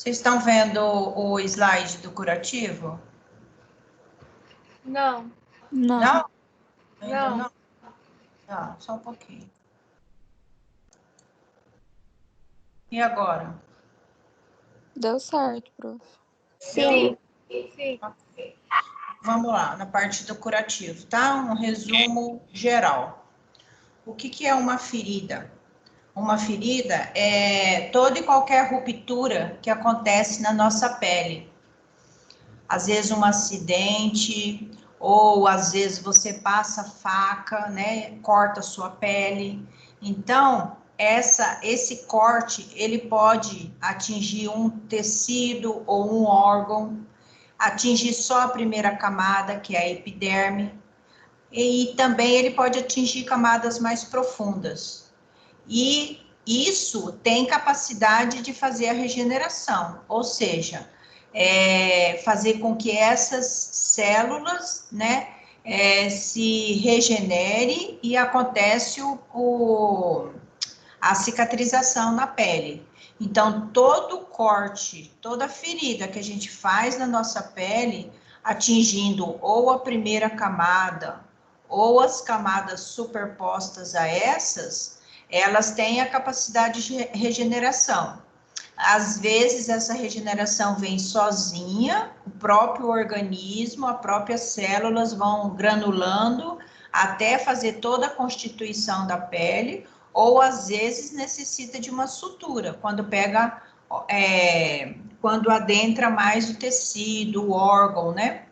Vocês estão vendo o slide do curativo? Não. Não? Ainda Não. não? Tá, só um pouquinho. E agora? Deu certo, prof. Sim. Sim. Ok. Vamos lá, na parte do curativo, tá? Um resumo geral. O que é uma ferida? Uma ferida é toda e qualquer ruptura que acontece na nossa pele. Às vezes um acidente, ou às vezes você passa faca, né? Corta a sua pele. Então, esse corte, ele pode atingir um tecido ou um órgão, atingir só a primeira camada, que é a epiderme, e também ele pode atingir camadas mais profundas. E isso tem capacidade de fazer a regeneração, ou seja, fazer com que essas células, né, se regenere e acontece a cicatrização na pele. Então, todo corte, toda ferida que a gente faz na nossa pele, atingindo ou a primeira camada ou as camadas superpostas a essas, elas têm a capacidade de regeneração. Às vezes, essa regeneração vem sozinha, o próprio organismo, as próprias células vão granulando até fazer toda a constituição da pele, ou às vezes necessita de uma sutura, quando pega, quando adentra mais o tecido, o órgão, né?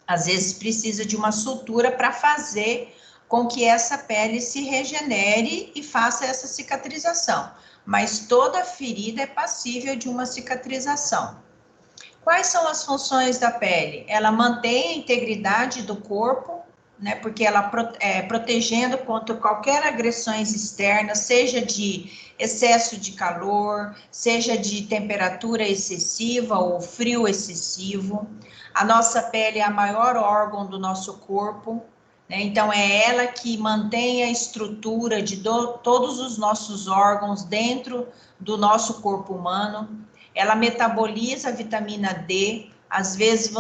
Às vezes precisa de uma sutura para fazer com que essa pele se regenere e faça essa cicatrização. Mas toda ferida é passível de uma cicatrização. Quais são as funções da pele? Ela mantém a integridade do corpo, né, porque ela protegendo contra qualquer agressões externas, seja de excesso de calor, seja de temperatura excessiva ou frio excessivo. A nossa pele é o maior órgão do nosso corpo, né, então é ela que mantém a estrutura de todos os nossos órgãos dentro do nosso corpo humano. Ela metaboliza a vitamina D. Às vezes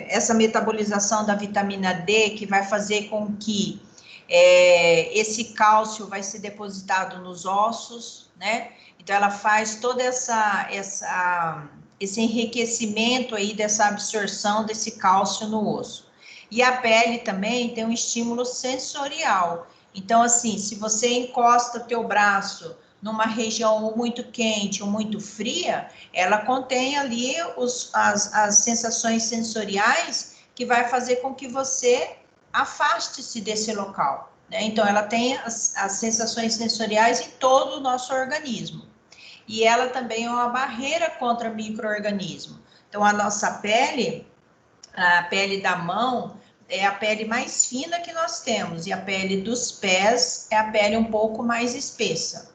essa metabolização da vitamina D que vai fazer com que esse cálcio vai ser depositado nos ossos, né? Então ela faz toda esse enriquecimento aí dessa absorção desse cálcio no osso. E a pele também tem um estímulo sensorial. Então, assim, se você encosta o teu braço numa região muito quente ou muito fria, ela contém ali as sensações sensoriais que vai fazer com que você afaste-se desse local, né? Então, ela tem as sensações sensoriais em todo o nosso organismo. E ela também é uma barreira contra micro-organismos. Então, a nossa pele, a pele da mão, é a pele mais fina que nós temos, e a pele dos pés é a pele um pouco mais espessa.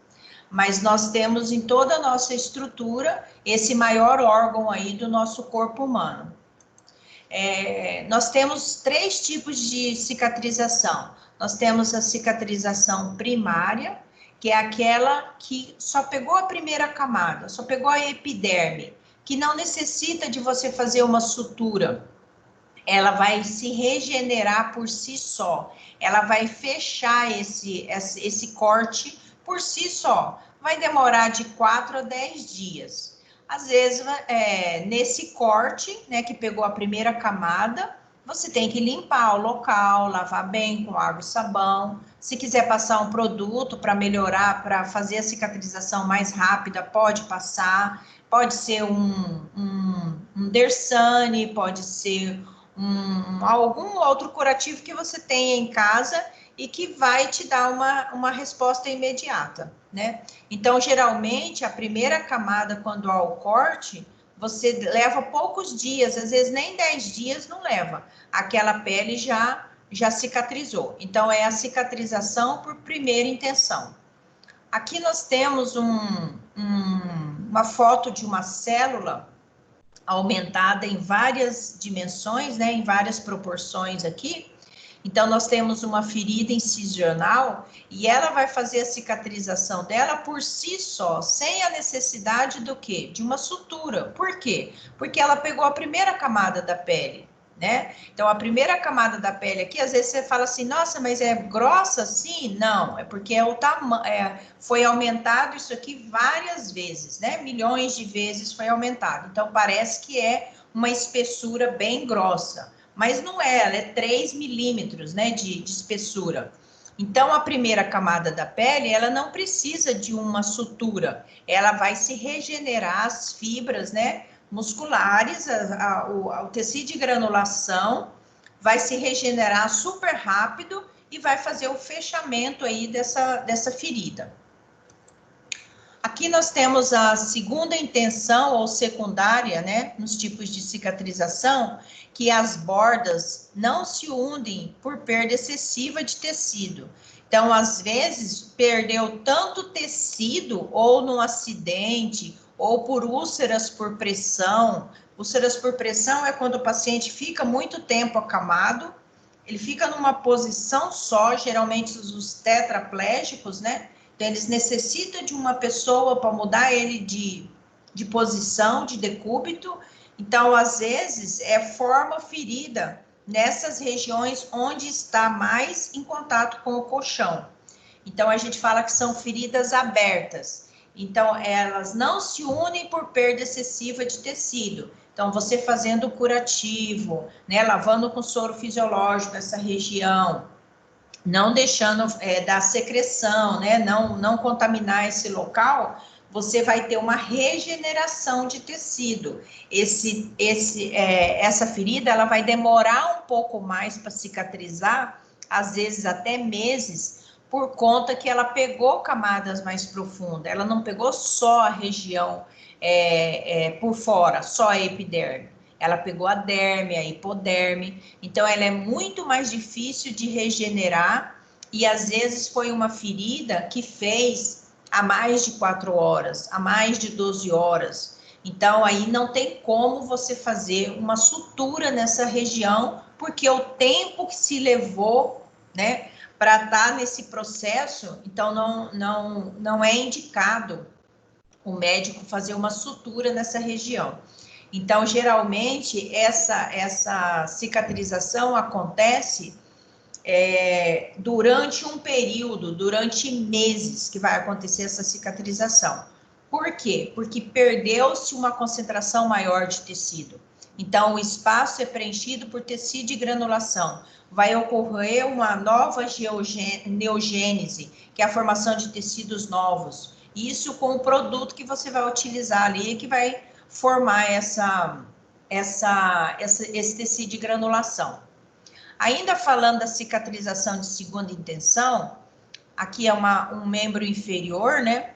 Mas nós temos em toda a nossa estrutura esse maior órgão aí do nosso corpo humano. Nós temos 3 tipos de cicatrização. Nós temos a cicatrização primária, que é aquela que só pegou a primeira camada, só pegou a epiderme, que não necessita de você fazer uma sutura. Ela vai se regenerar por si só. Ela vai fechar esse corte por si só. Vai demorar de 4 a 10 dias. Às vezes, nesse corte, né, que pegou a primeira camada, você tem que limpar o local, lavar bem com água e sabão. Se quiser passar um produto para melhorar, para fazer a cicatrização mais rápida, pode passar. Pode ser um Dersane, pode ser algum outro curativo que você tenha em casa e que vai te dar uma resposta imediata, né? Então, geralmente, a primeira camada, quando há o corte, você leva poucos dias, às vezes nem 10 dias não leva. Aquela pele já cicatrizou. Então, é a cicatrização por primeira intenção. Aqui nós temos uma foto de uma célula aumentada em várias dimensões, né, em várias proporções aqui, Então, nós temos uma ferida incisional e ela vai fazer a cicatrização dela por si só, sem a necessidade do quê? De uma sutura. Por quê? Porque ela pegou a primeira camada da pele, né? Então, a primeira camada da pele aqui, às vezes você fala assim, nossa, mas é grossa assim? Não, é porque foi aumentado isso aqui várias vezes, né? Milhões de vezes foi aumentado. Então, parece que é uma espessura bem grossa, mas não é, ela é 3 milímetros, né, de espessura. Então, a primeira camada da pele, ela não precisa de uma sutura, ela vai se regenerar as fibras, né, musculares, o tecido de granulação vai se regenerar super rápido e vai fazer o fechamento aí dessa ferida. Aqui nós temos a segunda intenção ou secundária, né, nos tipos de cicatrização, que as bordas não se unem por perda excessiva de tecido. Então, às vezes, perdeu tanto tecido, ou num acidente, ou por úlceras por pressão. Úlceras por pressão é quando o paciente fica muito tempo acamado, ele fica numa posição só, geralmente os tetraplégicos, né? Então, eles necessitam de uma pessoa para mudar ele de posição, de decúbito. Então, às vezes, forma ferida nessas regiões onde está mais em contato com o colchão. Então, a gente fala que são feridas abertas. Então, elas não se unem por perda excessiva de tecido. Então, você fazendo o curativo, né, lavando com soro fisiológico essa região, não deixando da secreção, né, não contaminar esse local, você vai ter uma regeneração de tecido. Essa ferida, ela vai demorar um pouco mais para cicatrizar, às vezes até meses, por conta que ela pegou camadas mais profundas, ela não pegou só a região por fora, só a epiderme. Ela pegou a derme, a hipoderme, então ela é muito mais difícil de regenerar e às vezes foi uma ferida que fez há mais de 4 horas, há mais de 12 horas. Então aí não tem como você fazer uma sutura nessa região, porque o tempo que se levou, né, para estar nesse processo, então não é indicado o médico fazer uma sutura nessa região. Então, geralmente, essa cicatrização acontece durante um período, durante meses que vai acontecer essa cicatrização. Por quê? Porque perdeu-se uma concentração maior de tecido. Então, o espaço é preenchido por tecido de granulação. Vai ocorrer uma nova neogênese, que é a formação de tecidos novos. Isso com o produto que você vai utilizar ali, que vai formar esse tecido de granulação. Ainda falando da cicatrização de segunda intenção, aqui é um membro inferior, né?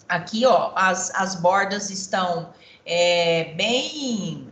Aqui, ó, as bordas estão bem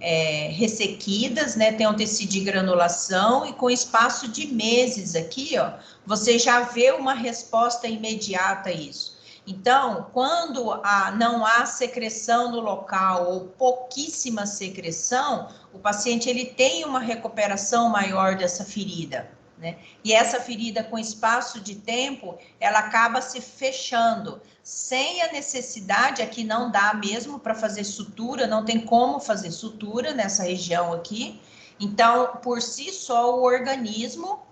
ressequidas, né? Tem um tecido de granulação e com espaço de meses aqui, ó, você já vê uma resposta imediata a isso. Então, quando não há secreção no local ou pouquíssima secreção, o paciente ele tem uma recuperação maior dessa ferida, né? E essa ferida com espaço de tempo, ela acaba se fechando, sem a necessidade, aqui não dá mesmo para fazer sutura, não tem como fazer sutura nessa região aqui. Então, por si só, o organismo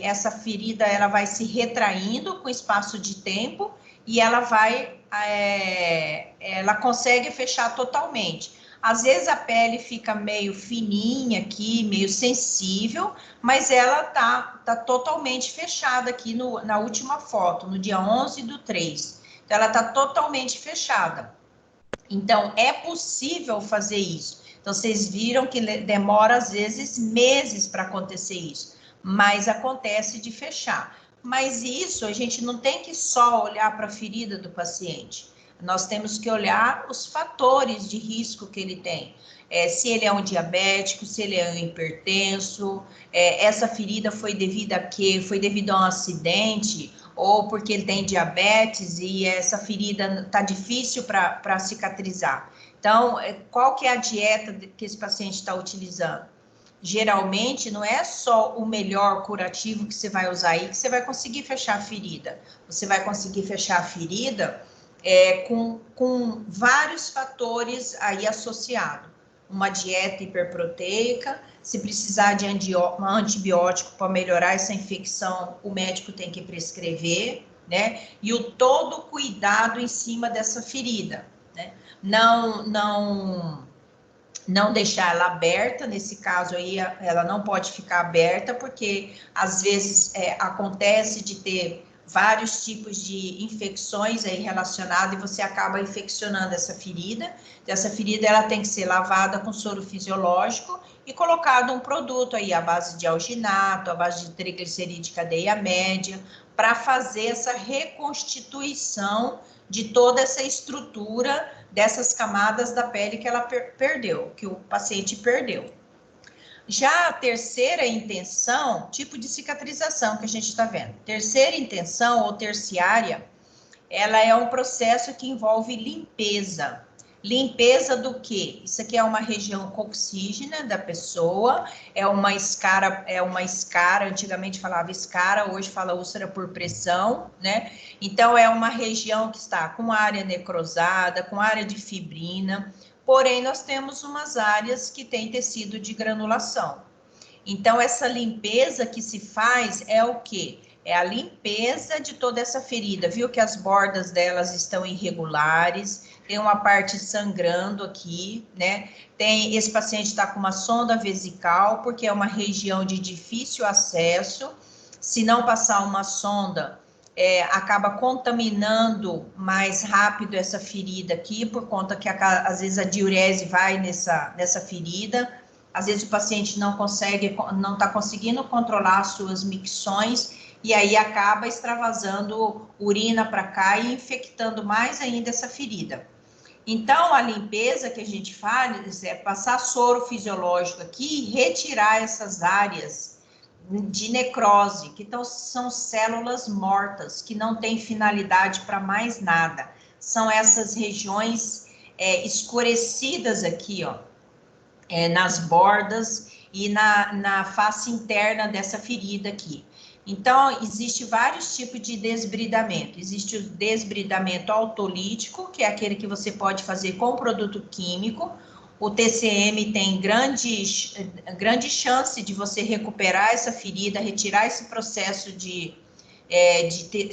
essa ferida, ela vai se retraindo com espaço de tempo e ela consegue fechar totalmente. Às vezes a pele fica meio fininha aqui, meio sensível, mas ela tá totalmente fechada aqui na última foto, no dia 11/3. Então, ela tá totalmente fechada. Então, é possível fazer isso. Então, vocês viram que demora, às vezes, meses para acontecer isso, mas acontece de fechar. Mas isso, a gente não tem que só olhar para a ferida do paciente. Nós temos que olhar os fatores de risco que ele tem. Se ele é um diabético, se ele é um hipertenso, essa ferida foi devido a quê? Foi devido a um acidente, ou porque ele tem diabetes e essa ferida está difícil para cicatrizar. Então, qual que é a dieta que esse paciente está utilizando? geralmente não é só o melhor curativo que você vai usar aí que você vai conseguir fechar a ferida. Você vai conseguir fechar a ferida com vários fatores aí associados. Uma dieta hiperproteica, se precisar de antibiótico para melhorar essa infecção, o médico tem que prescrever, né? E o todo cuidado em cima dessa ferida, né? Não deixar ela aberta, nesse caso aí, ela não pode ficar aberta, porque às vezes acontece de ter vários tipos de infecções aí relacionadas e você acaba infeccionando essa ferida. Essa ferida, ela tem que ser lavada com soro fisiológico e colocado um produto aí à base de alginato, à base de triglicerídeo de cadeia média, para fazer essa reconstituição de toda essa estrutura dessas camadas da pele que ela perdeu, que o paciente perdeu. Já a terceira intenção, tipo de cicatrização que a gente está vendo. Terceira intenção ou terciária, ela é um processo que envolve limpeza. Limpeza do quê? Isso aqui é uma região coxígena da pessoa, é uma escara, antigamente falava escara, hoje fala úlcera por pressão, né? Então, é uma região que está com área necrosada, com área de fibrina, porém, nós temos umas áreas que têm tecido de granulação. Então, essa limpeza que se faz é o quê? É a limpeza de toda essa ferida. Viu que as bordas delas estão irregulares, tem uma parte sangrando aqui, né? Esse paciente está com uma sonda vesical, porque é uma região de difícil acesso. Se não passar uma sonda, acaba contaminando mais rápido essa ferida aqui, por conta que às vezes a diurese vai nessa ferida. Às vezes o paciente não está conseguindo controlar as suas micções, e aí acaba extravasando urina para cá e infectando mais ainda essa ferida. Então, a limpeza que a gente faz é passar soro fisiológico aqui e retirar essas áreas de necrose, que são células mortas, que não têm finalidade para mais nada. São essas regiões escurecidas aqui, ó, nas bordas e na face interna dessa ferida aqui. Então, existe vários tipos de desbridamento. Existe o desbridamento autolítico, que é aquele que você pode fazer com produto químico. O TCM tem grande chance de você recuperar essa ferida, retirar esse processo de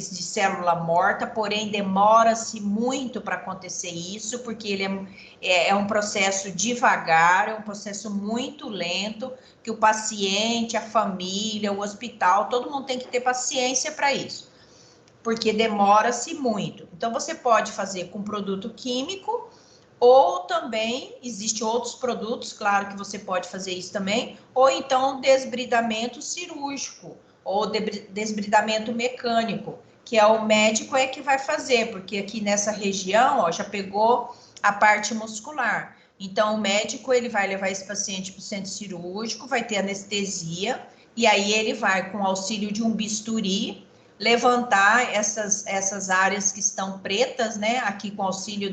célula morta, porém demora-se muito para acontecer isso, porque ele é um processo devagar, é um processo muito lento, que o paciente, a família, o hospital, todo mundo tem que ter paciência para isso, porque demora-se muito. Então, você pode fazer com produto químico, ou também, existem outros produtos, claro que você pode fazer isso também, ou então desbridamento cirúrgico, ou desbridamento mecânico, que é o médico que vai fazer, porque aqui nessa região, ó, já pegou a parte muscular. Então, o médico, ele vai levar esse paciente para o centro cirúrgico, vai ter anestesia, e aí ele vai, com auxílio de um bisturi, levantar essas áreas que estão pretas, né, aqui com auxílio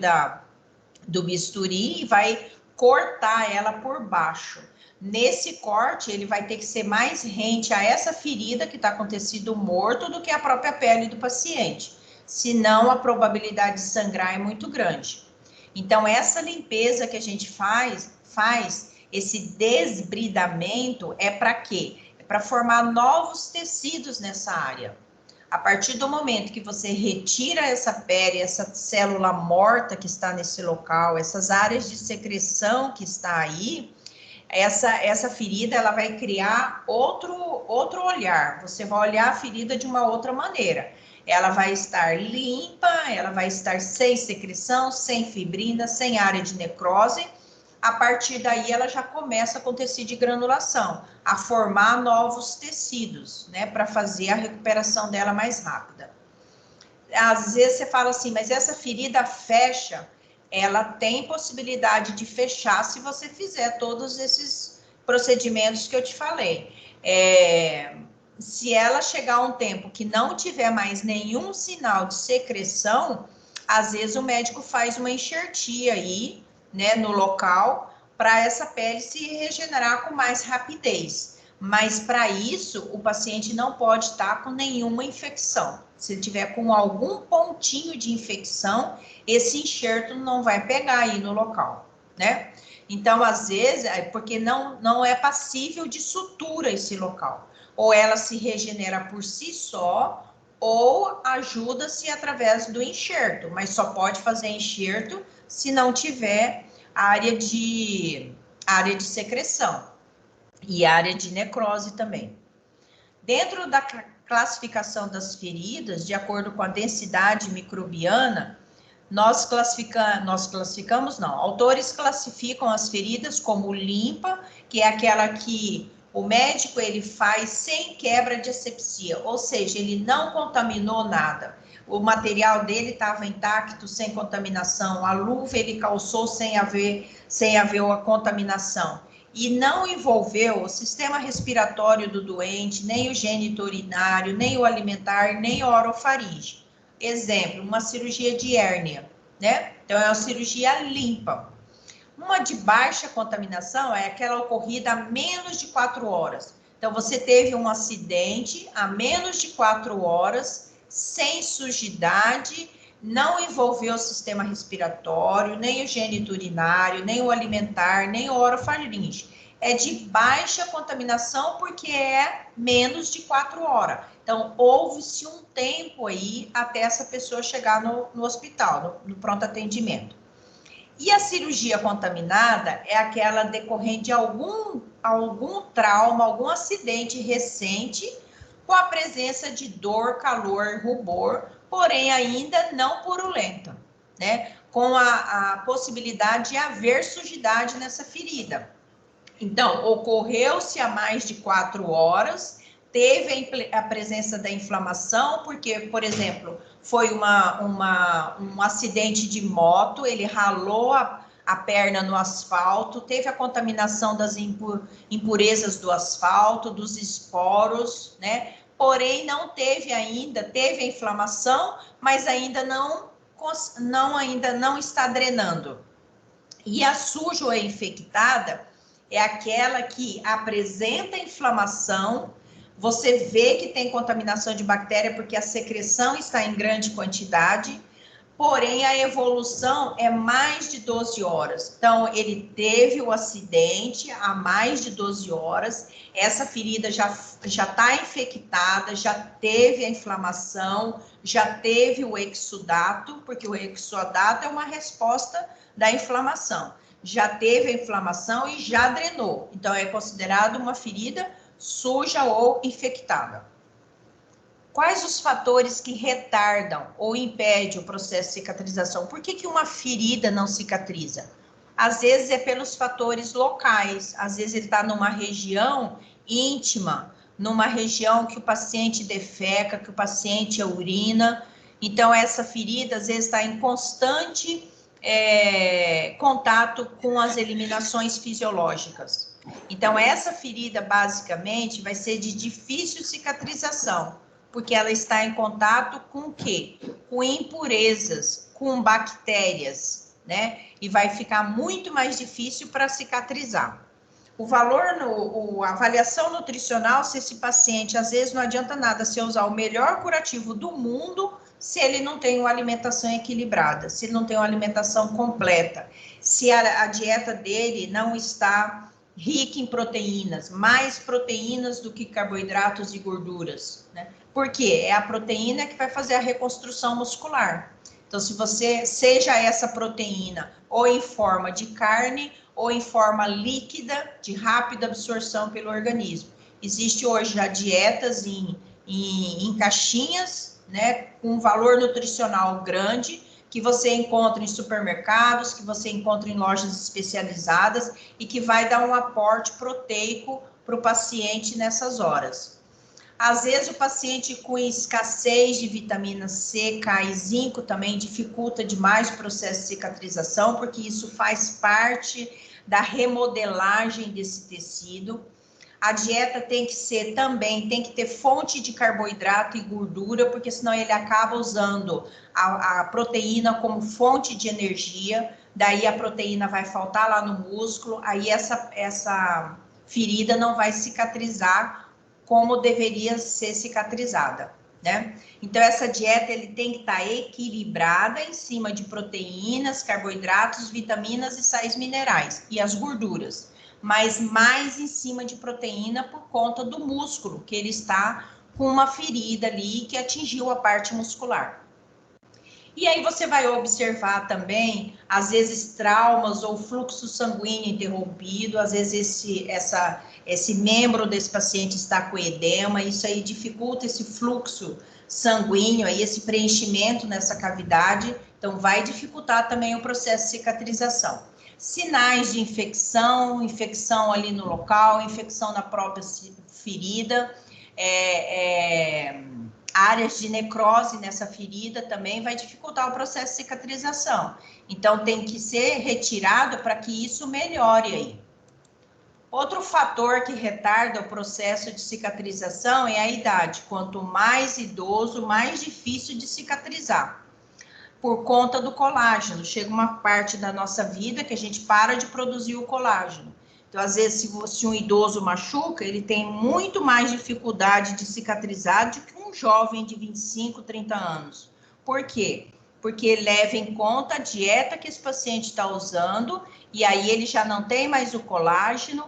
do bisturi, e vai cortar ela por baixo. Nesse corte, ele vai ter que ser mais rente a essa ferida que está com tecido morto do que a própria pele do paciente. Senão, a probabilidade de sangrar é muito grande. Então, essa limpeza que a gente faz esse desbridamento, é para quê? É para formar novos tecidos nessa área. A partir do momento que você retira essa pele, essa célula morta que está nesse local, essas áreas de secreção que está aí, essa ferida, ela vai criar outro olhar. Você vai olhar a ferida de uma outra maneira. Ela vai estar limpa, ela vai estar sem secreção, sem fibrina, sem área de necrose. A partir daí, ela já começa com tecido de granulação, a formar novos tecidos, né, para fazer a recuperação dela mais rápida. Às vezes você fala assim, mas essa ferida fecha? Ela tem possibilidade de fechar se você fizer todos esses procedimentos que eu te falei. Se ela chegar a um tempo que não tiver mais nenhum sinal de secreção, às vezes o médico faz uma enxertia aí, né, no local, para essa pele se regenerar com mais rapidez. Mas para isso, o paciente não pode estar com nenhuma infecção. Se ele tiver com algum pontinho de infecção, esse enxerto não vai pegar aí no local, né? Então, às vezes, é porque não é passível de sutura esse local. Ou ela se regenera por si só, ou ajuda-se através do enxerto, mas só pode fazer enxerto se não tiver área de secreção e área de necrose também. Dentro da classificação das feridas, de acordo com a densidade microbiana, autores classificam as feridas como limpa, que é aquela que o médico ele faz sem quebra de asepsia, ou seja, ele não contaminou nada. O material dele estava intacto, sem contaminação, a luva ele calçou sem haver a contaminação. E não envolveu o sistema respiratório do doente, nem o geniturinário, nem o alimentar, nem o orofaríngeo. Exemplo, uma cirurgia de hérnia, né? Então, é uma cirurgia limpa. Uma de baixa contaminação é aquela ocorrida a menos de 4 horas. Então, você teve um acidente a menos de 4 horas, sem sujidade, não envolveu o sistema respiratório, nem o geniturinário, nem o alimentar, nem o orofaríngeo. É de baixa contaminação porque é menos de 4 horas. Então, houve-se um tempo aí até essa pessoa chegar no hospital, no pronto atendimento. E a cirurgia contaminada é aquela decorrente de algum trauma, algum acidente recente, com a presença de dor, calor, rubor, porém ainda não purulenta, né? Com a possibilidade de haver sujidade nessa ferida. Então, ocorreu-se há mais de 4 horas, teve a presença da inflamação, porque, por exemplo, foi um acidente de moto, ele ralou a perna no asfalto, teve a contaminação das impurezas do asfalto, dos esporos, né? Porém, teve a inflamação, mas ainda não está drenando. E a suja ou infectada é aquela que apresenta inflamação, você vê que tem contaminação de bactéria porque a secreção está em grande quantidade, porém a evolução é mais de 12 horas. Então, ele teve o acidente há mais de 12 horas, essa ferida já está infectada, já teve a inflamação, já teve o exudato, porque o exudato é uma resposta da inflamação. Já teve a inflamação e já drenou. Então, é considerado uma ferida suja ou infectada. Quais os fatores que retardam ou impedem o processo de cicatrização? Por que uma ferida não cicatriza? Às vezes é pelos fatores locais. Às vezes ele está numa região íntima, numa região que o paciente defeca, que o paciente urina. Então, essa ferida, às vezes, está em constante contato com as eliminações fisiológicas. Então, essa ferida, basicamente, vai ser de difícil cicatrização, porque ela está em contato com o quê? Com impurezas, com bactérias, né? E vai ficar muito mais difícil para cicatrizar. A avaliação nutricional, se esse paciente, às vezes, não adianta nada se usar o melhor curativo do mundo, se ele não tem uma alimentação equilibrada, se ele não tem uma alimentação completa, se a dieta dele não está rica em proteínas, mais proteínas do que carboidratos e gorduras, né? Por quê? É a proteína que vai fazer a reconstrução muscular. Então, se você, seja essa proteína ou em forma de carne ou em forma líquida, de rápida absorção pelo organismo. Existe hoje já dietas em caixinhas, né, com valor nutricional grande, que você encontra em supermercados, que você encontra em lojas especializadas e que vai dar um aporte proteico para o paciente nessas horas. Às vezes o paciente com escassez de vitamina C, K e zinco também dificulta demais o processo de cicatrização, porque isso faz parte da remodelagem desse tecido. A dieta tem que ter fonte de carboidrato e gordura, porque senão ele acaba usando a proteína como fonte de energia. daí a proteína vai faltar lá no músculo, aí essa ferida não vai cicatrizar como deveria ser cicatrizada, né? Então, essa dieta ele tem que estar equilibrada em cima de proteínas, carboidratos, vitaminas e sais minerais, e as gorduras, mas mais em cima de proteína por conta do músculo, que ele está com uma ferida ali que atingiu a parte muscular. E aí você vai observar também, às vezes, traumas ou fluxo sanguíneo interrompido, às vezes esse membro desse paciente está com edema, isso aí dificulta esse fluxo sanguíneo, aí, esse preenchimento nessa cavidade, então vai dificultar também o processo de cicatrização. Sinais de infecção, infecção ali no local, infecção na própria ferida, áreas de necrose nessa ferida também vai dificultar o processo de cicatrização. Então, tem que ser retirado para que isso melhore aí. Outro fator que retarda o processo de cicatrização é a idade. Quanto mais idoso, mais difícil de cicatrizar. Por conta do colágeno. Chega uma parte da nossa vida que a gente para de produzir o colágeno. Então, às vezes, se um idoso machuca, ele tem muito mais dificuldade de cicatrizar do que um jovem de 25, 30 anos. Por quê? Porque leva em conta a dieta que esse paciente está usando, e aí ele já não tem mais o colágeno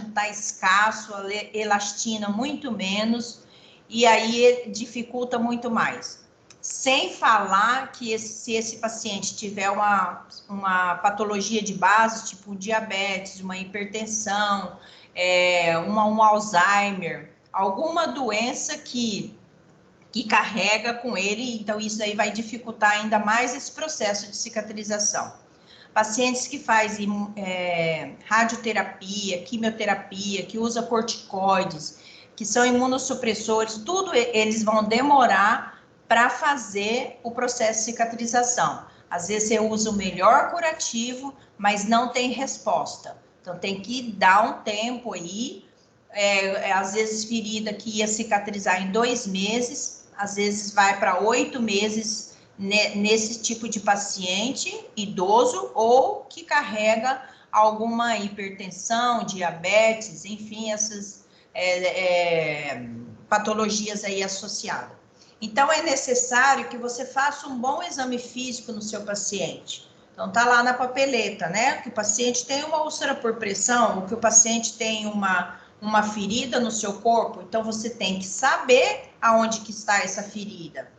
está escasso, a elastina muito menos, e aí dificulta muito mais. Sem falar que se esse paciente tiver uma patologia de base, tipo diabetes, uma hipertensão, um Alzheimer, alguma doença que carrega com ele, então isso aí vai dificultar ainda mais esse processo de cicatrização. Pacientes que fazem radioterapia, quimioterapia, que usa corticoides, que são imunossupressores, tudo eles vão demorar para fazer o processo de cicatrização. Às vezes você usa o melhor curativo, mas não tem resposta. Então tem que dar um tempo aí, às vezes ferida que ia cicatrizar em 2 meses, às vezes vai para 8 meses nesse tipo de paciente idoso ou que carrega alguma hipertensão, diabetes, enfim, essas patologias aí associadas. Então, é necessário que você faça um bom exame físico no seu paciente. Então, tá lá na papeleta, né? Que o paciente tem uma úlcera por pressão, ou que o paciente tem uma ferida no seu corpo. Então, você tem que saber aonde que está essa ferida.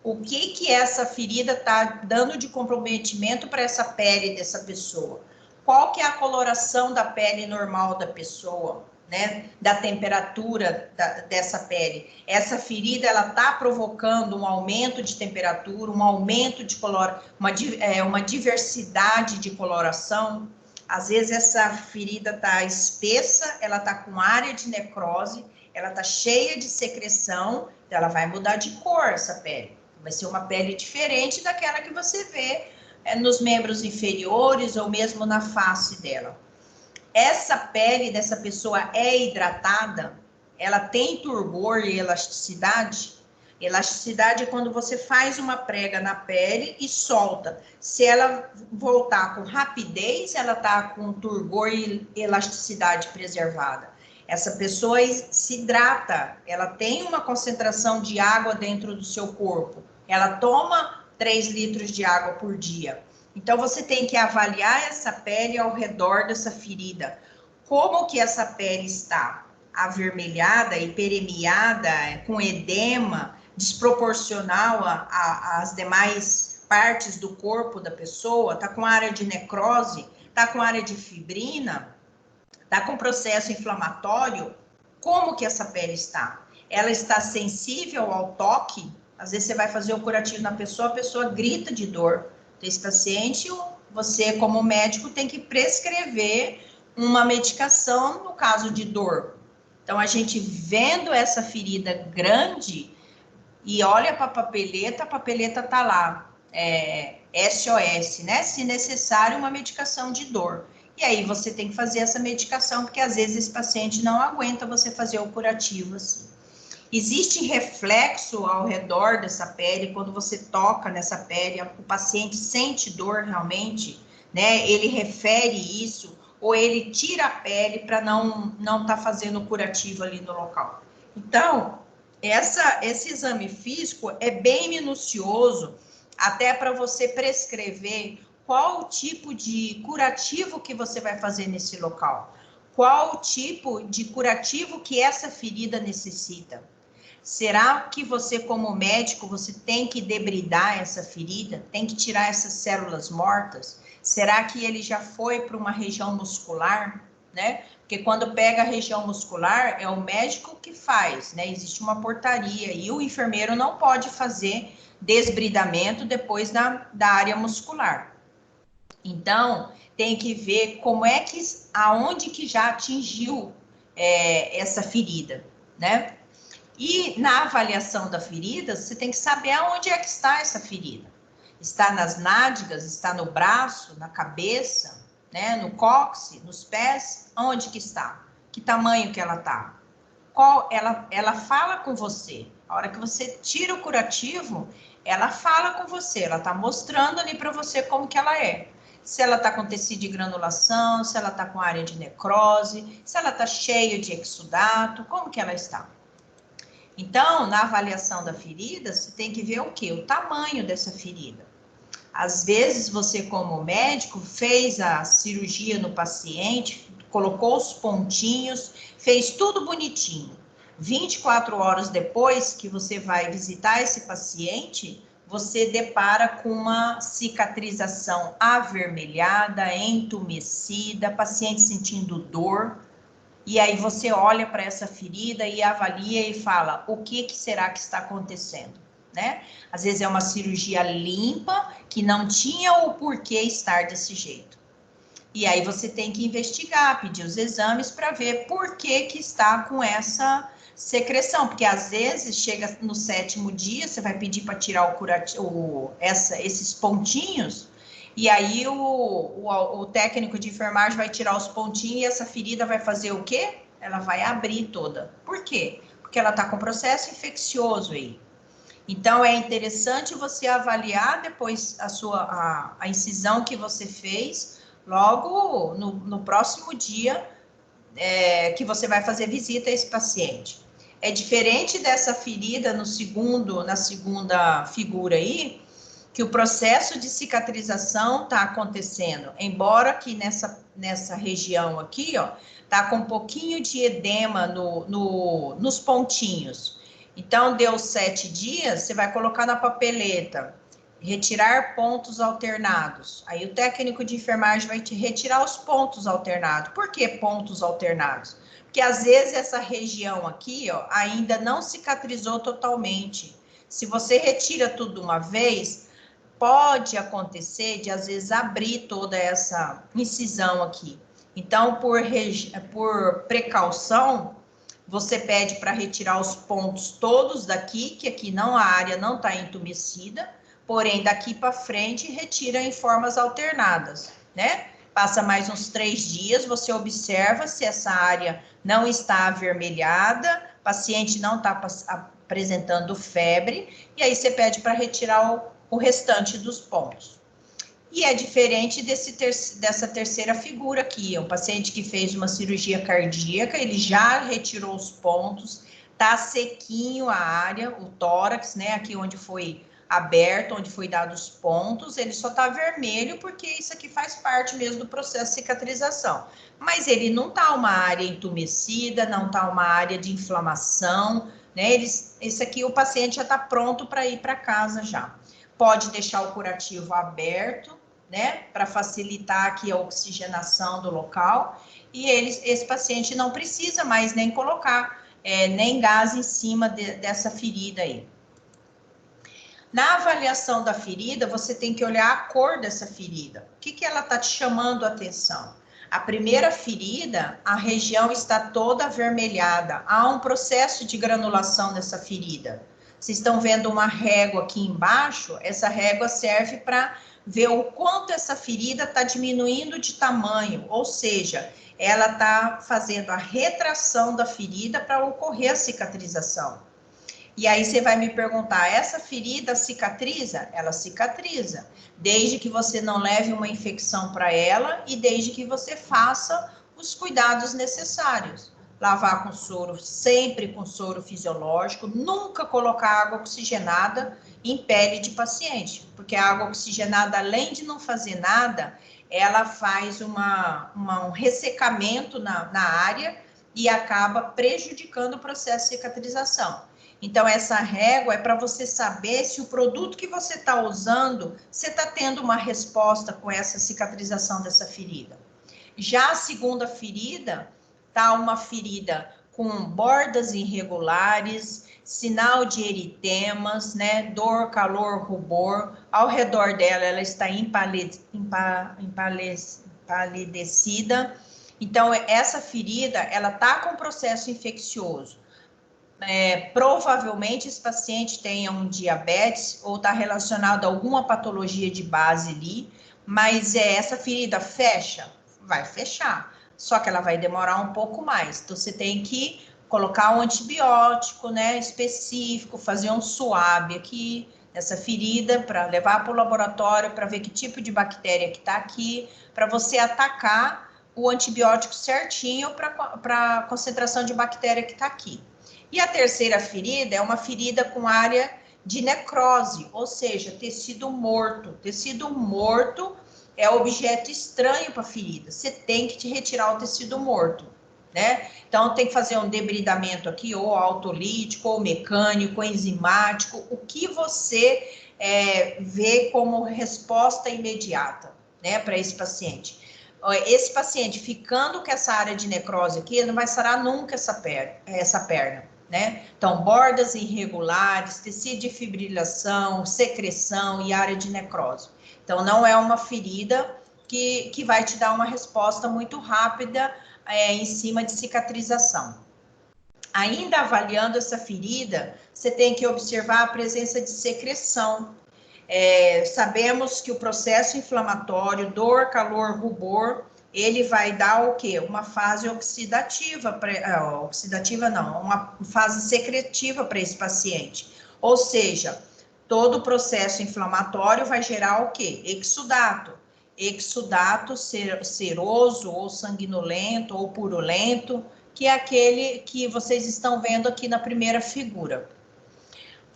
O que essa ferida está dando de comprometimento para essa pele dessa pessoa. Qual que é a coloração da pele normal da pessoa? Né, da temperatura dessa pele. Essa ferida, ela está provocando um aumento de temperatura, um aumento de uma diversidade de coloração. Às vezes essa ferida está espessa, ela está com área de necrose, ela está cheia de secreção, então ela vai mudar de cor essa pele. Vai ser uma pele diferente daquela que você vê nos membros inferiores ou mesmo na face dela. Essa pele dessa pessoa é hidratada? Ela tem turgor e elasticidade? Elasticidade é quando você faz uma prega na pele e solta. Se ela voltar com rapidez, ela está com turgor e elasticidade preservada. Essa pessoa se hidrata, ela tem uma concentração de água dentro do seu corpo. Ela toma 3 litros de água por dia. Então, você tem que avaliar essa pele ao redor dessa ferida. Como que essa pele está? Avermelhada, hiperemiada, com edema, desproporcional às demais partes do corpo da pessoa? Está com área de necrose? Está com área de fibrina? Está com processo inflamatório? Como que essa pele está? Ela está sensível ao toque? Às vezes você vai fazer o curativo na pessoa, a pessoa grita de dor. Esse paciente, você como médico tem que prescrever uma medicação no caso de dor. Então, a gente vendo essa ferida grande e olha para a papeleta está lá, SOS, né? Se necessário, uma medicação de dor. E aí você tem que fazer essa medicação, porque às vezes esse paciente não aguenta você fazer o curativo assim. Existe reflexo ao redor dessa pele, quando você toca nessa pele, o paciente sente dor realmente, né? Ele refere isso, ou ele tira a pele para não tá fazendo o curativo ali no local. Então, esse exame físico é bem minucioso, até para você prescrever qual o tipo de curativo que você vai fazer nesse local. Qual o tipo de curativo que essa ferida necessita? Será que você, como médico, você tem que debridar essa ferida? Tem que tirar essas células mortas? Será que ele já foi para uma região muscular, né? Porque quando pega a região muscular, é o médico que faz, né? Existe uma portaria e o enfermeiro não pode fazer desbridamento depois da área muscular. Então, tem que ver como é que, aonde que já atingiu essa ferida, né? E na avaliação da ferida, você tem que saber aonde é que está essa ferida. Está nas nádegas, está no braço, na cabeça, né? No cóccix, nos pés, aonde que está? Que tamanho que ela está? Ela fala com você. A hora que você tira o curativo, ela fala com você, ela está mostrando ali para você como que ela é. Se ela está com tecido de granulação, se ela está com área de necrose, se ela está cheia de exudato, como que ela está. Então, na avaliação da ferida, você tem que ver o quê? O tamanho dessa ferida. Às vezes, você como médico fez a cirurgia no paciente, colocou os pontinhos, fez tudo bonitinho. 24 horas depois que você vai visitar esse paciente, você depara com uma cicatrização avermelhada, entumecida, paciente sentindo dor. E aí você olha para essa ferida e avalia e fala, o que será que está acontecendo, né? Às vezes é uma cirurgia limpa, que não tinha o porquê estar desse jeito. E aí você tem que investigar, pedir os exames para ver por que está com essa secreção, porque às vezes chega no 7º dia, você vai pedir para tirar esses pontinhos, e aí o técnico de enfermagem vai tirar os pontinhos e essa ferida vai fazer o quê? Ela vai abrir toda. Por quê? Porque ela está com processo infeccioso aí. Então, é interessante você avaliar depois a incisão que você fez, logo no próximo dia que você vai fazer visita a esse paciente. É diferente dessa ferida na segunda figura aí, que o processo de cicatrização está acontecendo, embora que nessa região aqui, ó, tá com um pouquinho de edema nos pontinhos. Então, deu 7 dias, você vai colocar na papeleta, retirar pontos alternados. Aí o técnico de enfermagem vai te retirar os pontos alternados. Por que pontos alternados? Porque às vezes essa região aqui, ó, ainda não cicatrizou totalmente. Se você retira tudo de uma vez, pode acontecer de, às vezes, abrir toda essa incisão aqui. Então, por precaução, você pede para retirar os pontos todos daqui, que aqui a área não está entumecida, porém, daqui para frente, retira em formas alternadas, né? Passa mais uns 3 dias, você observa se essa área não está avermelhada, o paciente não está apresentando febre, e aí você pede para retirar o restante dos pontos. E é diferente dessa terceira figura aqui, é um paciente que fez uma cirurgia cardíaca, ele já retirou os pontos, tá sequinho a área, o tórax, né, aqui onde foi aberto, onde foi dado os pontos, ele só tá vermelho porque isso aqui faz parte mesmo do processo de cicatrização. Mas ele não tá uma área entumecida, não tá uma área de inflamação, né, esse aqui o paciente já tá pronto para ir para casa já. Pode deixar o curativo aberto, né, para facilitar aqui a oxigenação do local, e esse paciente não precisa mais nem colocar nem gás em cima dessa ferida aí. Na avaliação da ferida, você tem que olhar a cor dessa ferida. O que ela está te chamando a atenção? A primeira ferida, a região está toda avermelhada. Há um processo de granulação nessa ferida. Vocês estão vendo uma régua aqui embaixo? Essa régua serve para ver o quanto essa ferida está diminuindo de tamanho, ou seja, ela está fazendo a retração da ferida para ocorrer a cicatrização. E aí você vai me perguntar, essa ferida cicatriza? Ela cicatriza, desde que você não leve uma infecção para ela e desde que você faça os cuidados necessários. Lavar com soro, sempre com soro fisiológico, nunca colocar água oxigenada em pele de paciente, porque a água oxigenada, além de não fazer nada, ela faz um ressecamento na área e acaba prejudicando o processo de cicatrização. Então, essa régua é para você saber se o produto que você está usando, você está tendo uma resposta com essa cicatrização dessa ferida. Já a segunda ferida, tá uma ferida com bordas irregulares, sinal de eritemas, né? Dor, calor, rubor. Ao redor dela, ela está empalidecida. Então, essa ferida, ela tá com processo infeccioso. Provavelmente esse paciente tenha um diabetes ou está relacionado a alguma patologia de base ali, mas essa ferida fecha? Vai fechar, só que ela vai demorar um pouco mais. Então, você tem que colocar um antibiótico, né, específico, fazer um swab aqui nessa ferida para levar para o laboratório para ver que tipo de bactéria que está aqui, para você atacar o antibiótico certinho para a concentração de bactéria que está aqui. E a terceira ferida é uma ferida com área de necrose, ou seja, tecido morto. Tecido morto é objeto estranho para a ferida. Você tem que te retirar o tecido morto, né? Então, tem que fazer um debridamento aqui, ou autolítico, ou mecânico, ou enzimático, o que você vê como resposta imediata, né, para esse paciente. Esse paciente ficando com essa área de necrose aqui, ele não vai sarar nunca essa perna. Né? Então, bordas irregulares, tecido de fibrilação, secreção e área de necrose. Então, não é uma ferida que vai te dar uma resposta muito rápida em cima de cicatrização. Ainda avaliando essa ferida, você tem que observar a presença de secreção. Sabemos que o processo inflamatório, dor, calor, rubor, ele vai dar o quê? Uma fase oxidativa, uma fase secretiva para esse paciente. Ou seja, todo o processo inflamatório vai gerar o quê? Exudato. Exudato seroso ou sanguinolento ou purulento, que é aquele que vocês estão vendo aqui na primeira figura.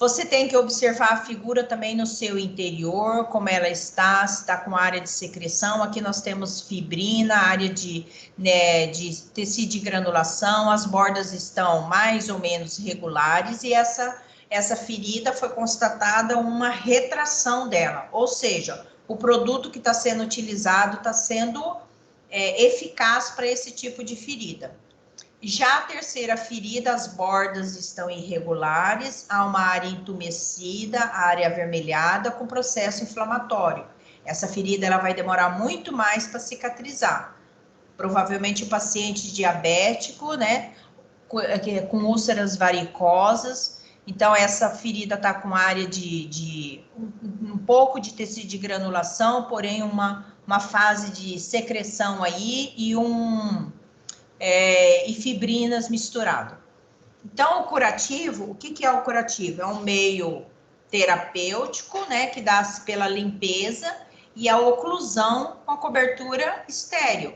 Você tem que observar a figura também no seu interior, como ela está, se está com área de secreção. Aqui nós temos fibrina, área de tecido de granulação, as bordas estão mais ou menos regulares e essa ferida foi constatada uma retração dela, ou seja, o produto que está sendo utilizado está sendo eficaz para esse tipo de ferida. Já a terceira ferida, as bordas estão irregulares, há uma área entumecida, área avermelhada com processo inflamatório. Essa ferida ela vai demorar muito mais para cicatrizar. Provavelmente o paciente diabético, né, com úlceras varicosas. Então, essa ferida está com área de um pouco de tecido de granulação, porém uma fase de secreção aí e fibrinas misturado. Então, o curativo, o que é o curativo? É um meio terapêutico, né, que dá-se pela limpeza e a oclusão com a cobertura estéril.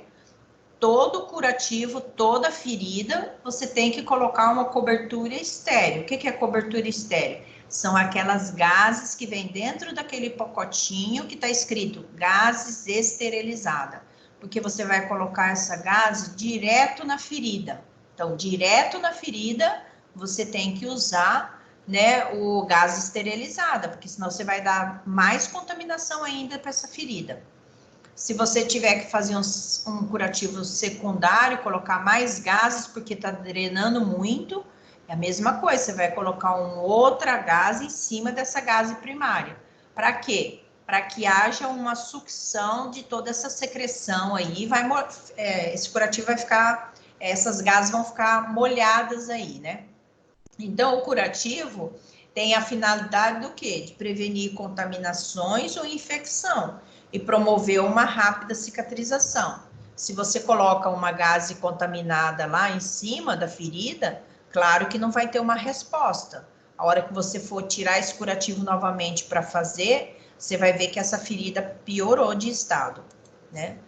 Todo curativo, toda ferida, você tem que colocar uma cobertura estéril. O que é cobertura estéril? São aquelas gases que vêm dentro daquele pacotinho que está escrito gases esterilizada, porque você vai colocar essa gase direto na ferida. Então, direto na ferida, você tem que usar, né, o gás esterilizada, porque senão você vai dar mais contaminação ainda para essa ferida. Se você tiver que fazer um curativo secundário, colocar mais gases, porque está drenando muito, é a mesma coisa, você vai colocar outra gase em cima dessa gase primária. Para quê? Para que haja uma sucção de toda essa secreção aí, esse curativo vai ficar, essas gases vão ficar molhadas aí, né? Então, o curativo tem a finalidade do quê? De prevenir contaminações ou infecção e promover uma rápida cicatrização. Se você coloca uma gase contaminada lá em cima da ferida, claro que não vai ter uma resposta. A hora que você for tirar esse curativo novamente para fazer, você vai ver que essa ferida piorou de estado, né?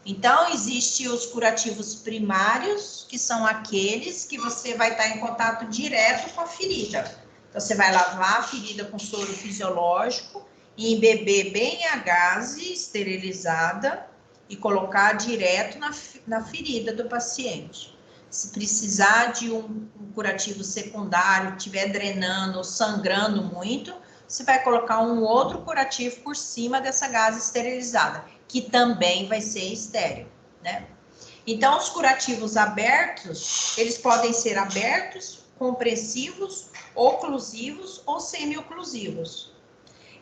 Então, existem os curativos primários, que são aqueles que você vai estar em contato direto com a ferida. Então, você vai lavar a ferida com soro fisiológico e embeber bem a gaze esterilizada e colocar direto na ferida do paciente. Se precisar de um curativo secundário, estiver drenando ou sangrando muito, você vai colocar um outro curativo por cima dessa gaze esterilizada, que também vai ser estéril, né? Então, os curativos abertos, eles podem ser abertos, compressivos, oclusivos ou semi-oclusivos.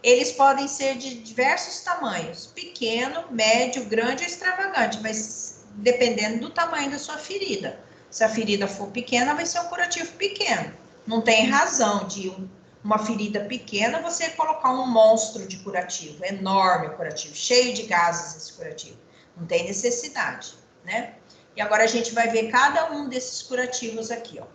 Eles podem ser de diversos tamanhos, pequeno, médio, grande ou extravagante, mas dependendo do tamanho da sua ferida. Se a ferida for pequena, vai ser um curativo pequeno. Não tem razão de uma ferida pequena você colocar um monstro de curativo, enorme o curativo, cheio de gases esse curativo. Não tem necessidade, né? E agora a gente vai ver cada um desses curativos aqui, ó.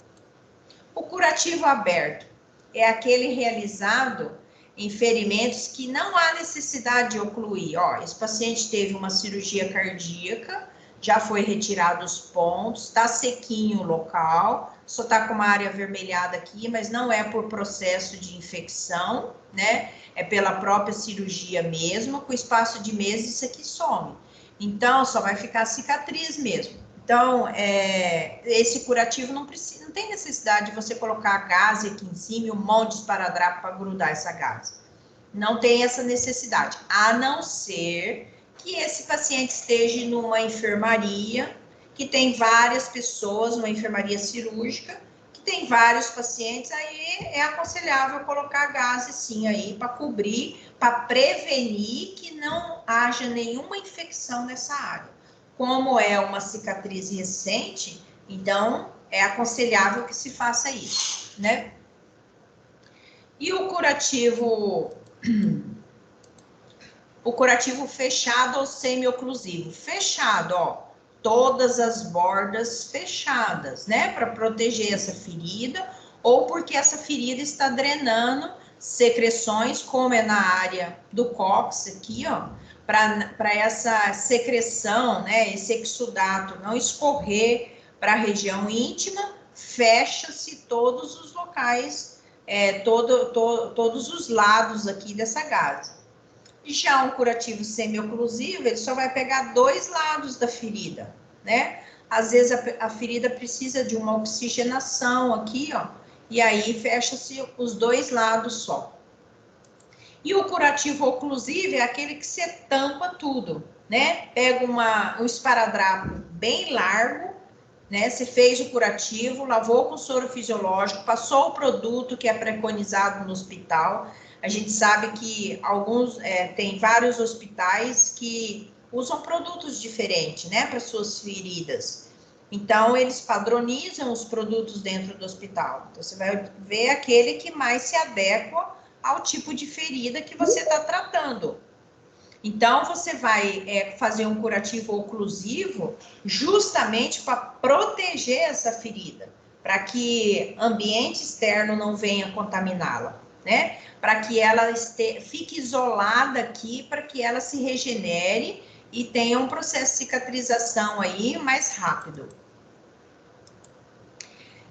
O curativo aberto é aquele realizado em ferimentos que não há necessidade de ocluir. Ó, esse paciente teve uma cirurgia cardíaca, já foi retirado os pontos, está sequinho o local, só está com uma área avermelhada aqui, mas não é por processo de infecção, né? É pela própria cirurgia mesmo, com espaço de meses isso aqui some. Então, só vai ficar cicatriz mesmo. Então, esse curativo não tem necessidade de você colocar a gaze aqui em cima e um monte de esparadrapo para grudar essa gaze. Não tem essa necessidade, a não ser que esse paciente esteja numa enfermaria, que tem várias pessoas, numa enfermaria cirúrgica, que tem vários pacientes, aí é aconselhável colocar a gaze sim aí para cobrir, para prevenir que não haja nenhuma infecção nessa área. Como é uma cicatriz recente, então é aconselhável que se faça isso, né? E o curativo fechado ou semi-oclusivo? Fechado, ó, todas as bordas fechadas, né? Para proteger essa ferida, ou porque essa ferida está drenando secreções, como é na área do cóccix aqui, ó, para essa secreção, né, esse exudato não escorrer para a região íntima, fecha-se todos os locais, todos os lados aqui dessa gaze. Já um curativo semi-oclusivo, ele só vai pegar 2 lados da ferida, né? Às vezes a ferida precisa de uma oxigenação aqui, ó, e aí fecha-se os 2 lados só. E o curativo oclusivo é aquele que você tampa tudo, né? Pega um esparadrapo bem largo, né? Você fez o curativo, lavou com soro fisiológico, passou o produto que é preconizado no hospital. A gente sabe que tem vários hospitais que usam produtos diferentes, né? Para suas feridas. Então, eles padronizam os produtos dentro do hospital. Então, você vai ver aquele que mais se adequa ao tipo de ferida que você está tratando. Então, você vai fazer um curativo oclusivo justamente para proteger essa ferida, para que ambiente externo não venha contaminá-la, né? Para que ela fique isolada aqui, para que ela se regenere e tenha um processo de cicatrização aí mais rápido.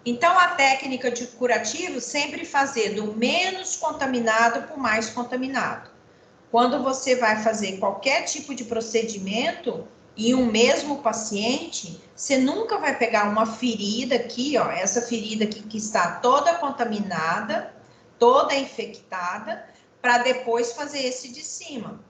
Então, a técnica de curativo sempre fazer do menos contaminado para o mais contaminado. Quando você vai fazer qualquer tipo de procedimento em um mesmo paciente, você nunca vai pegar uma ferida aqui, ó, essa ferida aqui que está toda contaminada, toda infectada, para depois fazer esse de cima.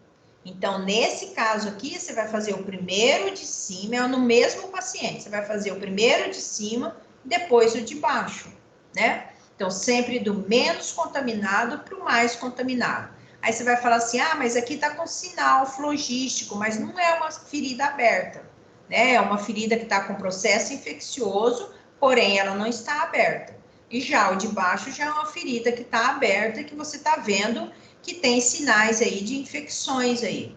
Então, nesse caso aqui, você vai fazer o primeiro de cima, é no mesmo paciente, você vai fazer o primeiro de cima, depois o de baixo, né? Então, sempre do menos contaminado para o mais contaminado. Aí você vai falar assim, mas aqui tá com sinal flogístico, mas não é uma ferida aberta, né? É uma ferida que está com processo infeccioso, porém ela não está aberta. E já o de baixo já é uma ferida que está aberta, que você está vendo que tem sinais aí de infecções aí.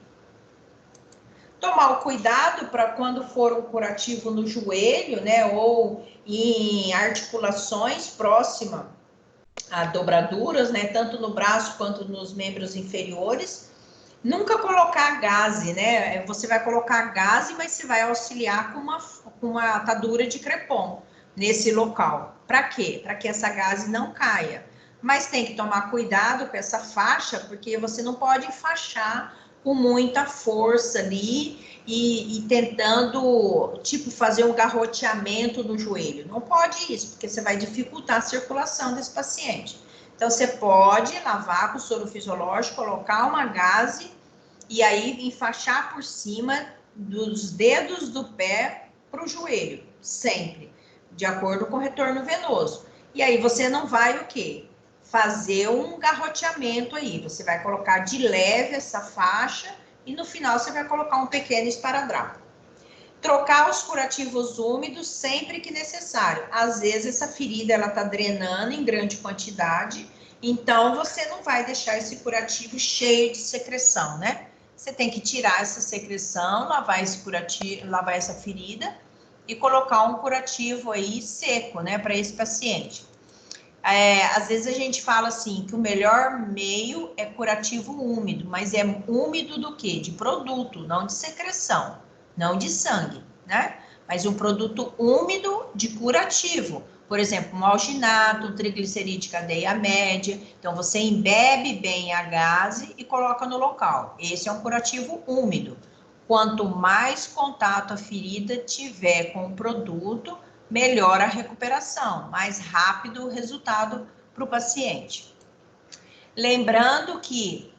Tomar o cuidado para quando for um curativo no joelho, né, ou em articulações próximas dobraduras, né? Tanto no braço quanto nos membros inferiores. Nunca colocar gaze, né? Você vai colocar gaze, mas você vai auxiliar com uma atadura de crepom nesse local. Para quê? Para que essa gaze não caia. Mas tem que tomar cuidado com essa faixa, porque você não pode enfaixar com muita força ali e tentando, tipo, fazer um garroteamento no joelho. Não pode isso, porque você vai dificultar a circulação desse paciente. Então, você pode lavar com soro fisiológico, colocar uma gaze e aí enfaixar por cima dos dedos do pé para o joelho, sempre, de acordo com o retorno venoso. E aí você não vai o quê? Fazer um garroteamento aí. Você vai colocar de leve essa faixa e no final você vai colocar um pequeno esparadrapo. Trocar os curativos úmidos sempre que necessário. Às vezes essa ferida ela tá drenando em grande quantidade, então você não vai deixar esse curativo cheio de secreção, né? Você tem que tirar essa secreção, lavar esse curativo, lavar essa ferida e colocar um curativo aí seco, né, para esse paciente. Às vezes a gente fala assim que o melhor meio é curativo úmido, mas é úmido do quê? De produto, não de secreção, não de sangue, né? Mas um produto úmido de curativo. Por exemplo, um alginato, um triglicerídeo de cadeia média. Então, você embebe bem a gaze e coloca no local. Esse é um curativo úmido. Quanto mais contato a ferida tiver com o produto, melhor a recuperação, mais rápido o resultado para o paciente. Lembrando que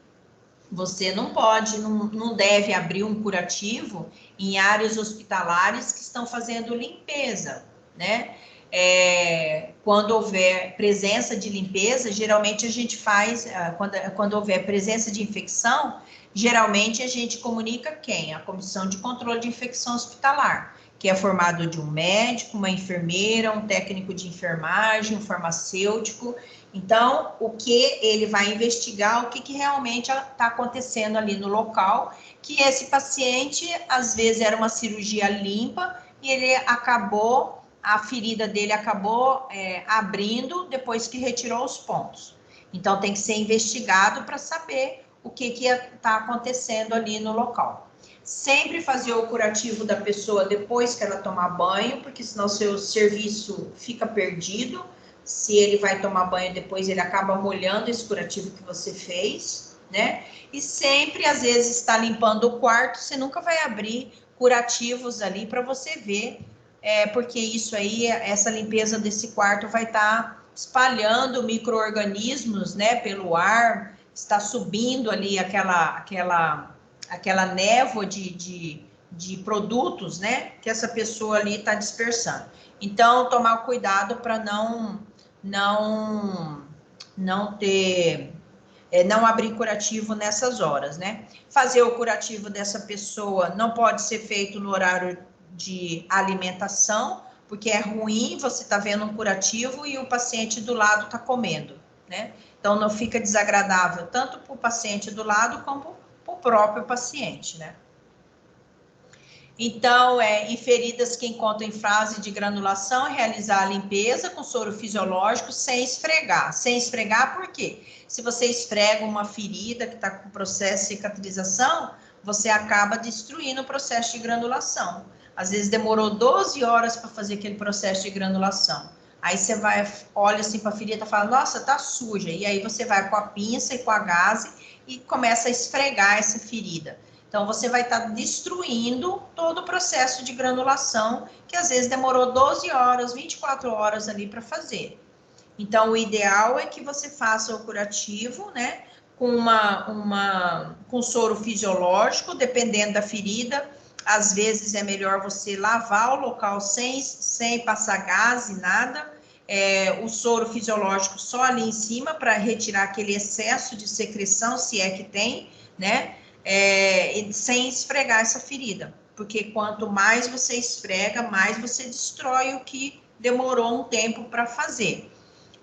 você não pode, não deve abrir um curativo em áreas hospitalares que estão fazendo limpeza, né? Quando houver presença de limpeza, geralmente a gente faz, quando houver presença de infecção, geralmente a gente comunica quem? A Comissão de Controle de Infecção Hospitalar, que é formado de um médico, uma enfermeira, um técnico de enfermagem, um farmacêutico. Então, o que ele vai investigar, o que realmente está acontecendo ali no local, que esse paciente, às vezes, era uma cirurgia limpa e ele acabou, a ferida dele acabou abrindo depois que retirou os pontos. Então, tem que ser investigado para saber o que está acontecendo ali no local. Sempre fazer o curativo da pessoa depois que ela tomar banho, porque senão seu serviço fica perdido. Se ele vai tomar banho depois, ele acaba molhando esse curativo que você fez, né? E sempre, às vezes, está limpando o quarto, você nunca vai abrir curativos ali para você ver, porque isso aí, essa limpeza desse quarto vai estar espalhando micro-organismos, né, pelo ar, está subindo ali aquela névoa de produtos, né, que essa pessoa ali está dispersando. Então, tomar cuidado para não abrir curativo nessas horas, né? Fazer o curativo dessa pessoa não pode ser feito no horário de alimentação, porque é ruim você tá vendo um curativo e o paciente do lado tá comendo, né? Então, não fica desagradável tanto para o paciente do lado como para o próprio paciente, né? Então, em feridas que encontram em fase de granulação, realizar a limpeza com soro fisiológico sem esfregar. Sem esfregar, por quê? Se você esfrega uma ferida que está com processo de cicatrização, você acaba destruindo o processo de granulação. Às vezes demorou 12 horas para fazer aquele processo de granulação. Aí você vai, olha assim para a ferida e fala, nossa, tá suja. E aí você vai com a pinça e com a gaze e começa a esfregar essa ferida. Então, você vai estar destruindo todo o processo de granulação, que às vezes demorou 12 horas, 24 horas ali para fazer. Então, o ideal é que você faça o curativo, né, com soro fisiológico, dependendo da ferida. Às vezes é melhor você lavar o local sem passar gás e nada. O soro fisiológico só ali em cima para retirar aquele excesso de secreção, se é que tem, né? Sem esfregar essa ferida, porque quanto mais você esfrega, mais você destrói o que demorou um tempo para fazer.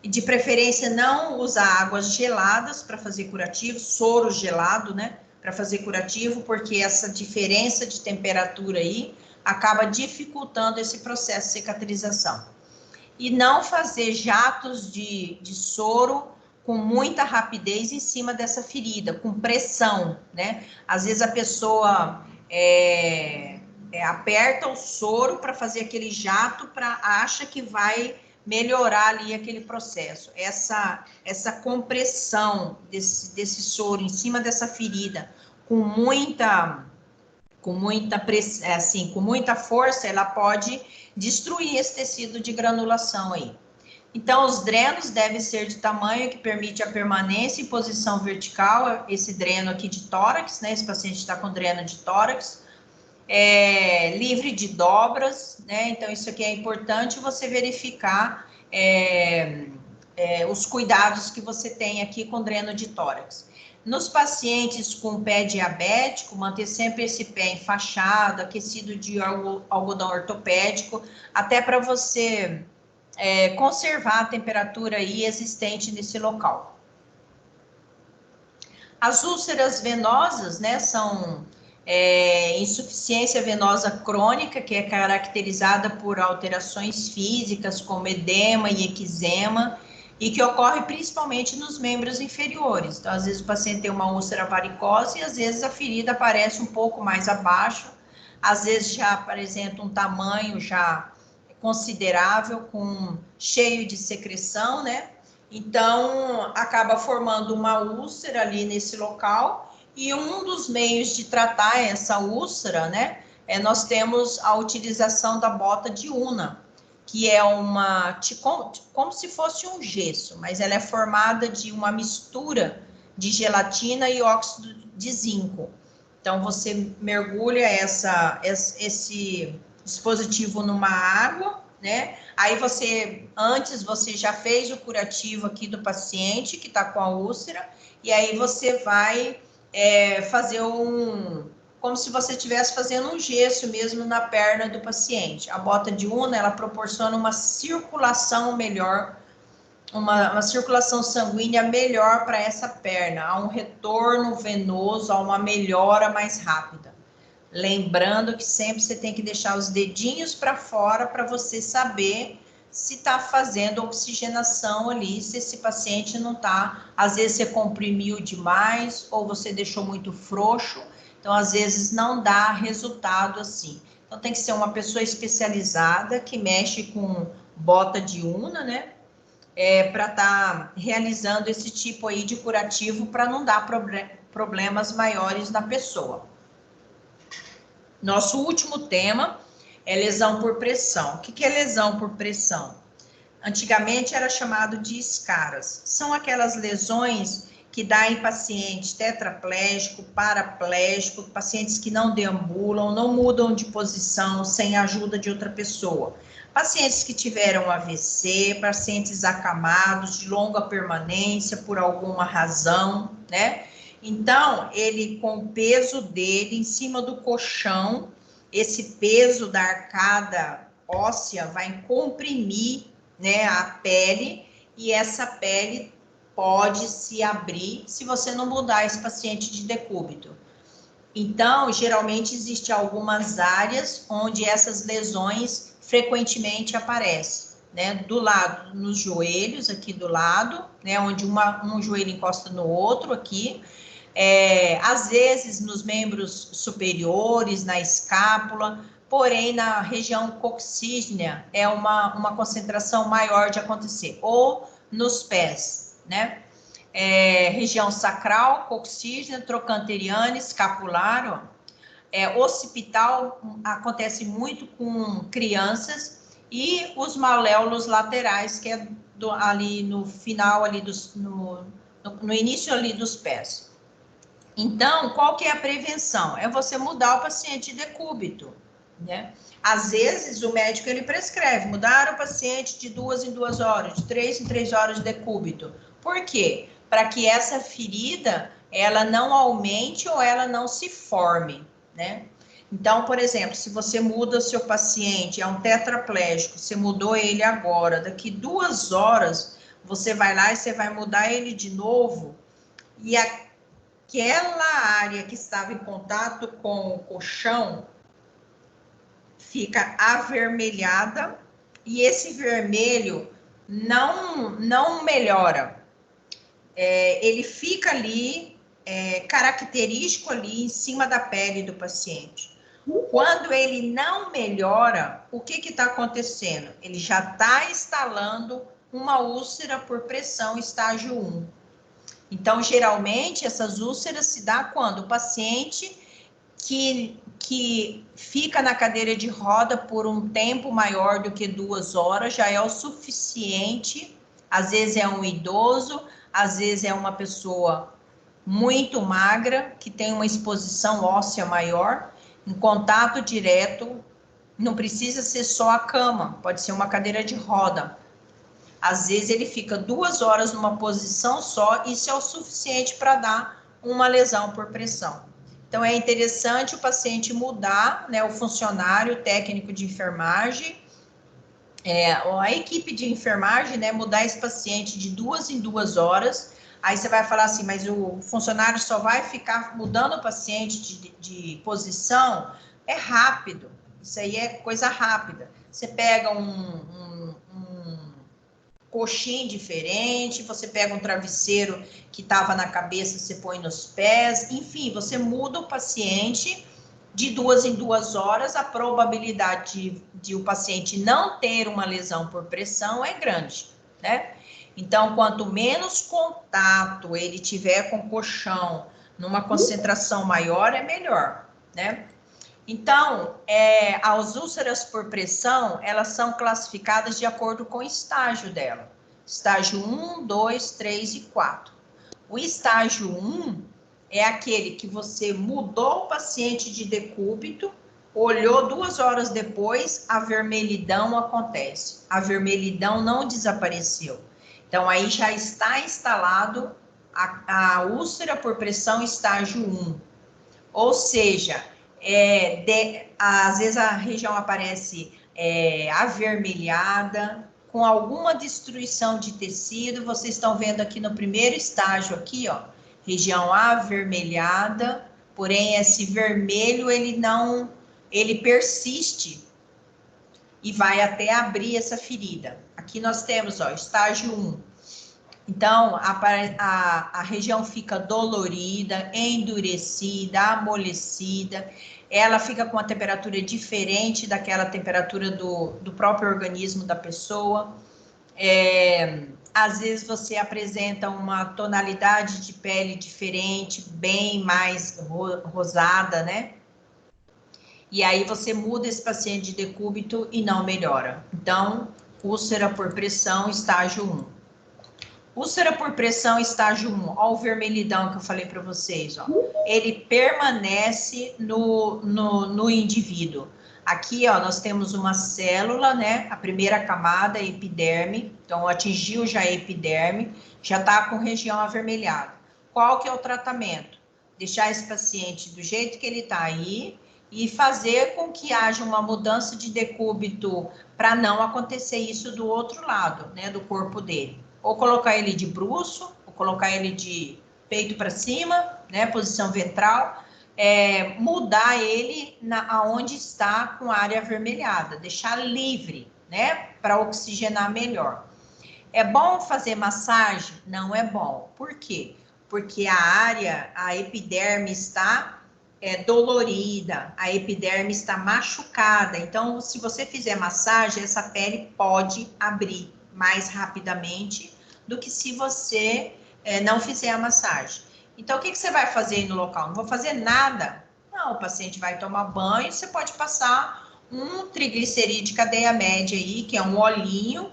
E de preferência não usar águas geladas para fazer curativo, soro gelado, né, para fazer curativo, porque essa diferença de temperatura aí acaba dificultando esse processo de cicatrização. e não fazer jatos de soro com muita rapidez em cima dessa ferida, com pressão, né? Às vezes a pessoa aperta o soro para fazer aquele jato, acha que vai melhorar ali aquele processo. Essa compressão desse soro em cima dessa ferida, com muita força, ela pode destruir esse tecido de granulação aí. Então, os drenos devem ser de tamanho que permite a permanência em posição vertical, esse dreno aqui de tórax, né? Esse paciente está com dreno de tórax, livre de dobras, né? Então, isso aqui é importante você verificar os cuidados que você tem aqui com dreno de tórax. Nos pacientes com pé diabético, manter sempre esse pé enfaixado, aquecido de algodão ortopédico, até para você conservar a temperatura aí existente nesse local. As úlceras venosas, né, são insuficiência venosa crônica, que é caracterizada por alterações físicas, como edema e eczema, e que ocorre principalmente nos membros inferiores. Então, às vezes o paciente tem uma úlcera varicosa e às vezes a ferida aparece um pouco mais abaixo, às vezes já apresenta um tamanho já considerável, cheio de secreção, né? Então, acaba formando uma úlcera ali nesse local, e um dos meios de tratar essa úlcera, né, nós temos a utilização da bota de Unna, que é como se fosse um gesso, mas ela é formada de uma mistura de gelatina e óxido de zinco. Então, você mergulha esse dispositivo numa água, né? Aí antes você já fez o curativo aqui do paciente que está com a úlcera, e aí você vai fazer como se você estivesse fazendo um gesso mesmo na perna do paciente. A bota de Unna, ela proporciona uma circulação melhor, uma circulação sanguínea melhor para essa perna, há um retorno venoso, há uma melhora mais rápida. Lembrando que sempre você tem que deixar os dedinhos para fora para você saber se está fazendo oxigenação ali, se esse paciente não está. Às vezes você comprimiu demais ou você deixou muito frouxo, então às vezes não dá resultado assim. Então tem que ser uma pessoa especializada que mexe com bota de Unna, né? Para estar realizando esse tipo aí de curativo para não dar problemas maiores na pessoa. Nosso último tema é lesão por pressão. O que é lesão por pressão? Antigamente era chamado de escaras. São aquelas lesões que dá em paciente tetraplégico, paraplégico, pacientes que não deambulam, não mudam de posição sem a ajuda de outra pessoa. Pacientes que tiveram AVC, pacientes acamados, de longa permanência por alguma razão, né? Então, ele, com o peso dele em cima do colchão, esse peso da arcada óssea vai comprimir, né, a pele, e essa pele pode se abrir se você não mudar esse paciente de decúbito. Então, geralmente, existem algumas áreas onde essas lesões frequentemente aparecem, né, do lado, nos joelhos, aqui do lado, né, onde um joelho encosta no outro aqui, às vezes nos membros superiores, na escápula, porém na região coxígea é uma concentração maior de acontecer, ou nos pés, né? Região sacral, coxígea, trochanteriana, escapular, occipital acontece muito com crianças, e os maléolos laterais, que é ali no final, ali no início ali dos pés. Então, qual que é a prevenção? É você mudar o paciente de decúbito, né? Às vezes, o médico, ele prescreve mudar o paciente de 2 em 2 horas, de 3 em 3 horas de decúbito. Por quê? Para que essa ferida, ela não aumente ou ela não se forme, né? Então, por exemplo, se você muda o seu paciente, é um tetraplégico, você mudou ele agora, daqui 2 horas, você vai lá e você vai mudar ele de novo, e aquela área que estava em contato com o colchão fica avermelhada e esse vermelho não melhora. Ele fica ali, característico ali em cima da pele do paciente. Quando ele não melhora, o que está acontecendo? Ele já está instalando uma úlcera por pressão estágio 1. Então, geralmente, essas úlceras se dá quando o paciente que fica na cadeira de roda por um tempo maior do que 2 horas já é o suficiente. Às vezes é um idoso, às vezes é uma pessoa muito magra, que tem uma exposição óssea maior, em contato direto, não precisa ser só a cama, pode ser uma cadeira de roda. Às vezes ele fica 2 horas numa posição só, isso é o suficiente para dar uma lesão por pressão. Então é interessante o paciente mudar, né, o funcionário o técnico de enfermagem, a equipe de enfermagem, né, mudar esse paciente de 2 em 2 horas. Aí você vai falar assim, mas o funcionário só vai ficar mudando o paciente de posição? É rápido, isso aí é coisa rápida. Você pega um coxim diferente, você pega um travesseiro que estava na cabeça, você põe nos pés, enfim, você muda o paciente de 2 em 2 horas, a probabilidade de o paciente não ter uma lesão por pressão é grande, né? Então, quanto menos contato ele tiver com o colchão, numa concentração maior, é melhor, né? Então, as úlceras por pressão, elas são classificadas de acordo com o estágio dela. Estágio 1, 2, 3 e 4. O estágio 1 é aquele que você mudou o paciente de decúbito, olhou 2 horas depois, a vermelhidão acontece. A vermelhidão não desapareceu. Então, aí já está instalado a úlcera por pressão estágio 1. Ou seja, às vezes a região aparece avermelhada, com alguma destruição de tecido. Vocês estão vendo aqui no primeiro estágio aqui, ó, região avermelhada, porém esse vermelho ele persiste e vai até abrir essa ferida. Aqui nós temos, ó, estágio 1. Então, a região fica dolorida, endurecida, amolecida, ela fica com uma temperatura diferente daquela temperatura do próprio organismo da pessoa. Às vezes você apresenta uma tonalidade de pele diferente, bem mais rosada, né? E aí você muda esse paciente de decúbito e não melhora. Então, úlcera por pressão, estágio 1. Úlcera por pressão, estágio 1, ó, o vermelhidão que eu falei para vocês, ó. Ele permanece no indivíduo. Aqui, ó, nós temos uma célula, né? A primeira camada, a epiderme. Então, atingiu já a epiderme, já está com região avermelhada. Qual que é o tratamento? Deixar esse paciente do jeito que ele está aí e fazer com que haja uma mudança de decúbito para não acontecer isso do outro lado, né? Do corpo dele. Ou colocar ele de bruço, ou colocar ele de peito para cima, né, posição ventral, mudar ele aonde está com a área avermelhada, deixar livre, né, para oxigenar melhor. É bom fazer massagem? Não é bom. Por quê? Porque a epiderme está dolorida, a epiderme está machucada. Então, se você fizer massagem, essa pele pode abrir mais rapidamente do que se você não fizer a massagem. Então, o que você vai fazer no local? Não vou fazer nada. Não, o paciente vai tomar banho, você pode passar um triglicerídeo de cadeia média aí, que é um olhinho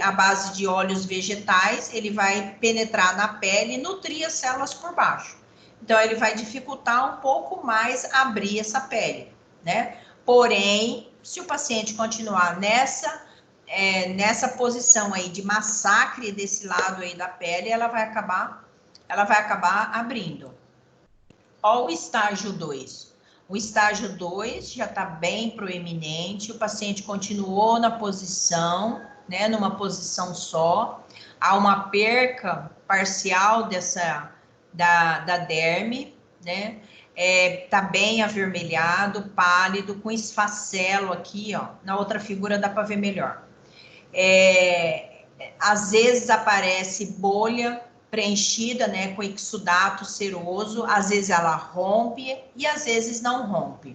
à base de óleos vegetais, ele vai penetrar na pele e nutrir as células por baixo. Então, ele vai dificultar um pouco mais abrir essa pele, né? Porém, se o paciente continuar nessa posição aí de massacre desse lado aí da pele, ela vai acabar abrindo. Ó, o estágio 2. O estágio 2 já está bem proeminente, o paciente continuou na posição, né, numa posição só, há uma perca parcial da derme, né, Tá bem avermelhado, pálido, com esfacelo aqui, ó. Na outra figura dá para ver melhor. Às vezes aparece bolha preenchida, né, com exudato seroso, às vezes ela rompe e às vezes não rompe.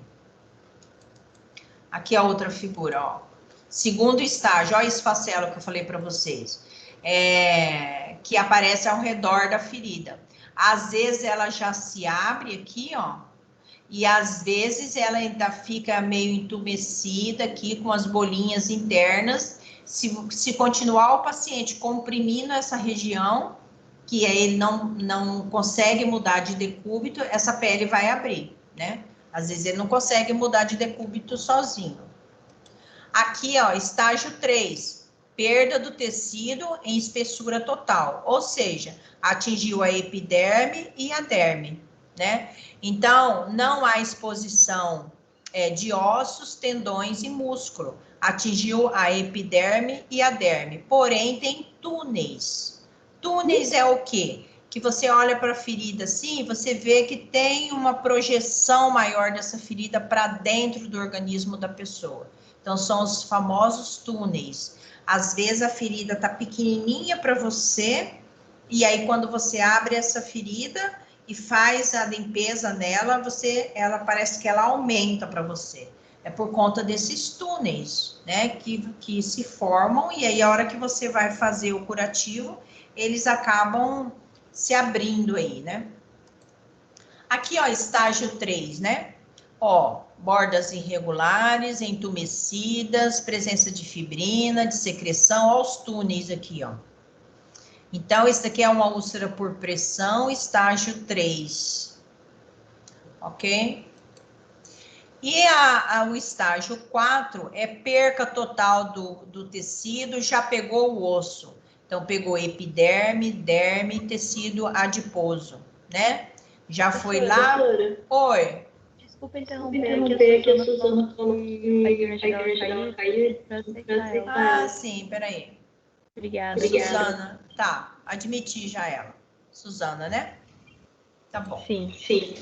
Aqui a outra figura, ó. Segundo estágio, ó, esse esfacelo que eu falei para vocês, que aparece ao redor da ferida. Às vezes ela já se abre aqui, ó, e às vezes ela ainda fica meio entumecida aqui com as bolinhas internas. Se continuar o paciente comprimindo essa região, que ele não consegue mudar de decúbito, essa pele vai abrir, né? Às vezes ele não consegue mudar de decúbito sozinho. Aqui, ó, estágio 3, perda do tecido em espessura total, ou seja, atingiu a epiderme e a derme, né? Então, não há exposição de ossos, tendões e músculo. Atingiu a epiderme e a derme, porém tem túneis. Túneis é o quê? Que você olha para a ferida assim, você vê que tem uma projeção maior dessa ferida para dentro do organismo da pessoa. Então, são os famosos túneis. Às vezes a ferida tá pequenininha para você, e aí quando você abre essa ferida e faz a limpeza nela, ela parece que ela aumenta para você. É por conta desses túneis, né, que se formam, e aí a hora que você vai fazer o curativo, eles acabam se abrindo aí, né? Aqui, ó, estágio 3, né? Ó, bordas irregulares, entumecidas, presença de fibrina, de secreção, ó, os túneis aqui, ó. Então, esse daqui é uma úlcera por pressão, estágio 3. Ok? E o estágio 4 é perca total do tecido, já pegou o osso. Então, pegou epiderme, derme, tecido adiposo, né? Já foi lá. Oi. Desculpa interromper, que a Suzana falou que a igreja dela caiu para aceitar ela. Ah, sim, peraí. Obrigada. Suzana, tá, admiti já ela. Suzana, né? Tá bom. Sim.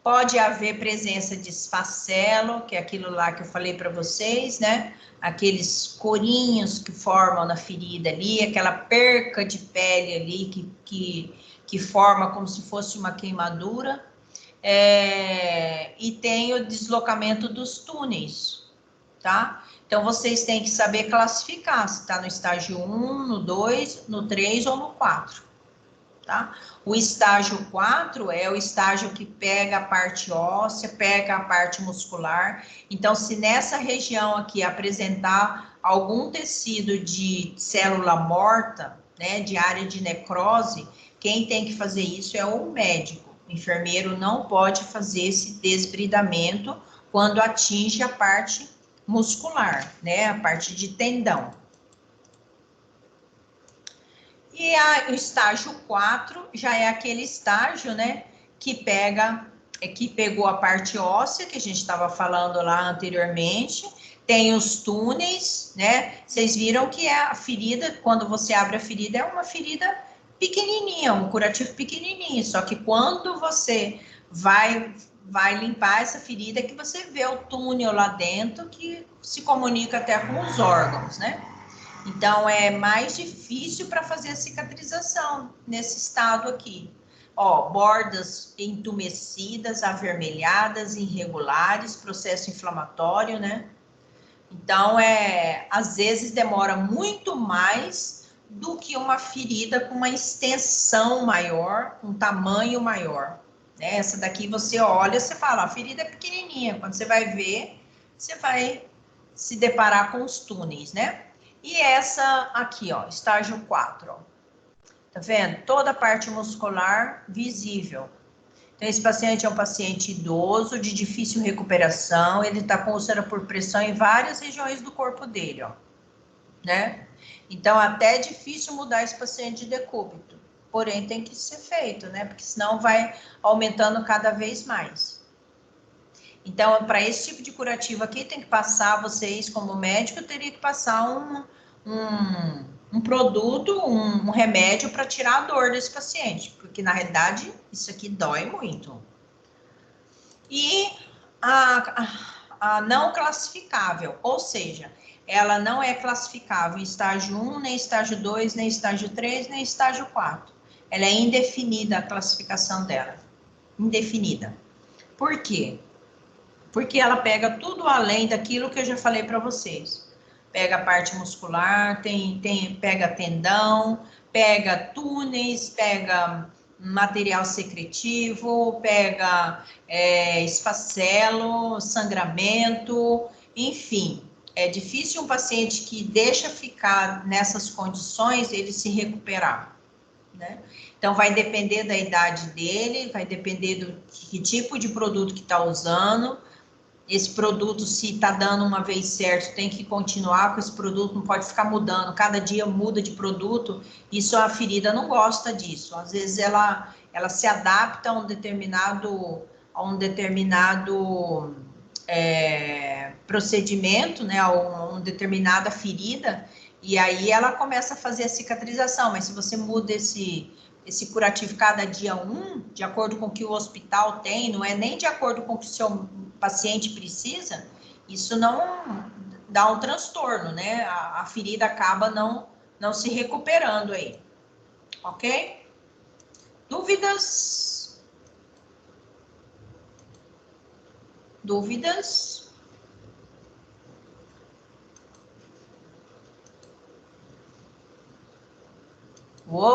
Pode haver presença de esfacelo, que é aquilo lá que eu falei para vocês, né? Aqueles corinhos que formam na ferida ali, aquela perca de pele ali que forma como se fosse uma queimadura. E tem o deslocamento dos túneis, tá? Então, vocês têm que saber classificar se está no estágio 1, no 2, no 3 ou no 4, tá? O estágio 4 é o estágio que pega a parte óssea, pega a parte muscular. Então, se nessa região aqui apresentar algum tecido de célula morta, né, de área de necrose, quem tem que fazer isso é o médico. O enfermeiro não pode fazer esse desbridamento quando atinge a parte muscular, né, a parte de tendão. E o estágio 4 já é aquele estágio, né, que pegou a parte óssea, que a gente estava falando lá anteriormente, tem os túneis, né, vocês viram que a ferida, quando você abre a ferida, é uma ferida pequenininha, um curativo pequenininho, só que quando você vai limpar essa ferida, que você vê o túnel lá dentro, que se comunica até com os órgãos, né? Então, é mais difícil para fazer a cicatrização nesse estado aqui. Ó, bordas entumecidas, avermelhadas, irregulares, processo inflamatório, né? Então, às vezes demora muito mais do que uma ferida com uma extensão maior, um tamanho maior. Né? Essa daqui você olha, você fala, a ferida é pequenininha. Quando você vai ver, você vai se deparar com os túneis, né? E essa aqui, ó, estágio 4, ó. Tá vendo? Toda a parte muscular visível. Então, esse paciente é um paciente idoso, de difícil recuperação, ele tá com úlcera por pressão em várias regiões do corpo dele, ó. Né? Então, até é difícil mudar esse paciente de decúbito. Porém, tem que ser feito, né? Porque senão vai aumentando cada vez mais. Então, para esse tipo de curativo aqui, tem que passar, vocês como médico, teria que passar um produto, um remédio para tirar a dor desse paciente, porque porque na realidade isso aqui dói muito. E a não classificável, ou seja, ela não é classificável em estágio 1, nem estágio 2, nem estágio 3, nem estágio 4. Ela é indefinida a classificação dela. Indefinida. Por quê? Porque ela pega tudo além daquilo que eu já falei para vocês. Pega a parte muscular, pega tendão, pega túneis, pega material secretivo, pega esfacelo, sangramento, enfim. É difícil um paciente que deixa ficar nessas condições, ele se recuperar, né? Então, vai depender da idade dele, vai depender do que tipo de produto que está usando. Esse produto, se está dando uma vez certo, tem que continuar com esse produto, não pode ficar mudando, cada dia muda de produto, isso a ferida não gosta disso. Às vezes ela se adapta a um determinado procedimento, né, a uma determinada ferida, e aí ela começa a fazer a cicatrização, mas se você muda esse curativo cada dia de acordo com o que o hospital tem, não é nem de acordo com o que o seu paciente precisa, isso não dá um transtorno, né? A ferida acaba não se recuperando aí, ok? Dúvidas? Dúvidas? Uou!